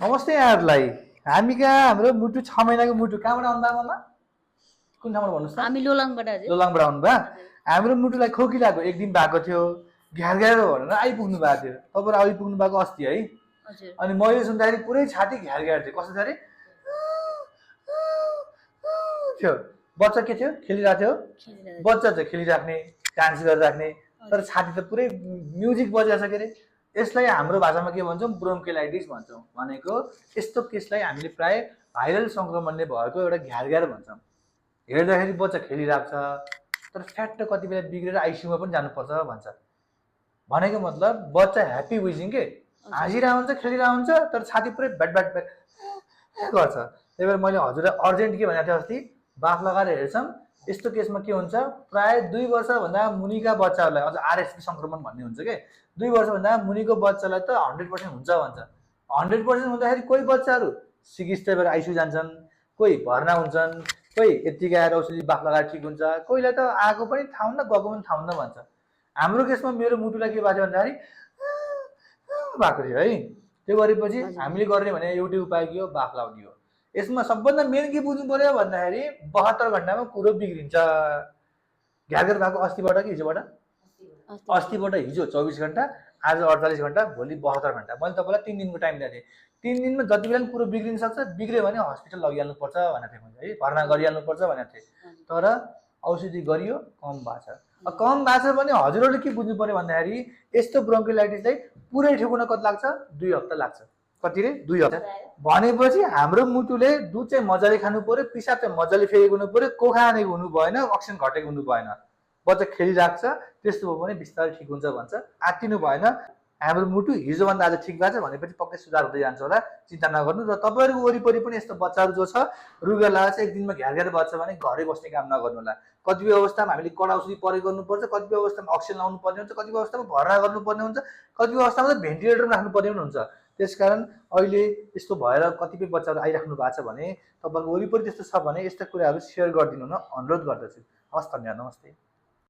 नमस्ते यहाँहरूलाई। हामी कहाँ हाम्रो मुटु 6 महिनाको मुटु कहाँबाट आउनु भयो ममा? कुन ठाउँबाट भन्नुहोस् त? हामी लोलाङबाट हजुर। लोलाङबाट आउनु भयो। हाम्रो मुटुलाई खोकी लाग्यो, एक दिन भएको थियो, घ्यार घ्यार भनेर आइपुग्नु भएको थियो। तपाईँहरू आइपुग्नु भएको अस्ति है। हजुर। अनि मैले सुन्दाखेरि पुरै छाती घ्यार घ्यार थियो। कस्तो थियो? थियो बच्चा के थियो? खेलिरहेको थियो। बच्चा चाहिँ खेलिराख्ने, डान्स गरिराख्ने, तर छाती त पुरै म्युजिक बजिरहेछ के अरे। यसलाई हाम्रो भाषामा के भन्छौँ? ब्रोन्किलाइटिस भन्छौँ। भनेको यस्तो केसलाई हामीले प्राय भाइरल सङ्क्रमणले भएको एउटा घ्यार घ्यार भन्छौँ। हेर्दाखेरि बच्चा खेलिरहेको छ, तर फ्याट कति बेला बिग्रेर आइसियुमा पनि जानुपर्छ भन्छ। भनेको मतलब बच्चा ह्याप्पी विजिङ के हाँसिरहेको हुन्छ, खेलिरहेको हुन्छ, तर छाती पुरै ब्याट ब्याट ब्याट गर्छ। त्यही भएर मैले हजुरलाई अर्जेन्ट के भनेको थिएँ अस्ति, बाफ लगाएर हेर्छौँ। यस्तो केसमा के हुन्छ, प्राय 2 वर्षभन्दा मुनिका बच्चाहरूलाई अझ आरएसपी सङ्क्रमण भन्ने हुन्छ के 2 वर्षभन्दा मुनिको बच्चालाई त 100% हुन्छ भन्छ। 100% हुँदाखेरि कोही बच्चाहरू सिकिस्तै भएर आइसियु जान्छन्, कोही भर्ना हुन्छन्, कोही यतिकै आएर औषधि बाफ लगाएर ठिक हुन्छ, कोहीलाई त आएको पनि थाहा हुन्न, गएको पनि थाहा हुन्न भन्छ। हाम्रो केसमा मेरो मुटुलाई के भएको भन्दाखेरि भएको थियो है। त्यो गरेपछि हामीले गर्ने भने एउटै उपाय के हो? बाफ लाउने हो। यसमा सबभन्दा मेन के बुझ्नु पर्यो भन्दाखेरि 72 घण्टामा कुरो बिग्रिन्छ। घ्यार घ्यार भएको अस्तिबाट कि हिजोबाट? अस्तिबाट हिजो 24 घण्टा, आज 48 घण्टा, भोलि 72 घण्टा। मैले तपाईँलाई 3 दिनको टाइम दिएको थिएँ। 3 दिनमा जति बेला कुरो बिग्रिन सक्छ, बिग्रियो भने हस्पिटल लगिहाल्नुपर्छ भनेको थिएँ मैले है, भर्ना गरिहाल्नुपर्छ भनेको थिएँ। तर औषधि गरियो, कम भएको छ। कम भएको छ भने हजुरहरूले के बुझ्नु पर्यो भन्दाखेरि यस्तो ब्रोन्किलाइटिसलाई पुरै ठेकुन कति लाग्छ? 2 हप्ता लाग्छ। कति रे? 2 हप्ता। भनेपछि हाम्रो मुटुले दुध चाहिँ मजाले खानु पर्यो, पिसाब चाहिँ मजाले फेरेको हुनु पर्यो, कोखा आनेको हुनु भएन, अक्सिजन घटेको हुनु भएन। बच्चा खेलिरहेको छ, त्यस्तो भयो भने बिस्तारै ठिक हुन्छ भन्छ। आत्तिनु भएन। हाम्रो मुटु हिजोभन्दा आज ठिक भएको छ भनेपछि पक्कै सुधार हुँदै जान्छ होला, चिन्ता नगर्नु। र तपाईँहरूको वरिपरि पनि यस्तो बच्चाहरू जो छ रुगेला छ, एक दिनमा घ्यार घ्यार बच्चा भने घरै बस्ने काम नगर्नु होला। कतिपय अवस्थामा हामीले कडा औषधि प्रयोग गर्नुपर्छ, कतिपय अवस्थामा अक्सिजन लाउनु पर्ने हुन्छ, कतिपय अवस्थामा भर्ना गर्नुपर्ने हुन्छ, कतिपय अवस्थामा त भेन्टिलेटरमा राख्नुपर्ने पनि हुन्छ। त्यसकारण अहिले यस्तो भएर कतिपय बच्चाहरू आइराख्नु भएको छ भने तपाईँहरूको वरिपरि त्यस्तो छ भने यस्ता कुराहरू सेयर गरिदिनु हुन अनुरोध गर्दछु। हस्, धन्यवाद, नमस्ते।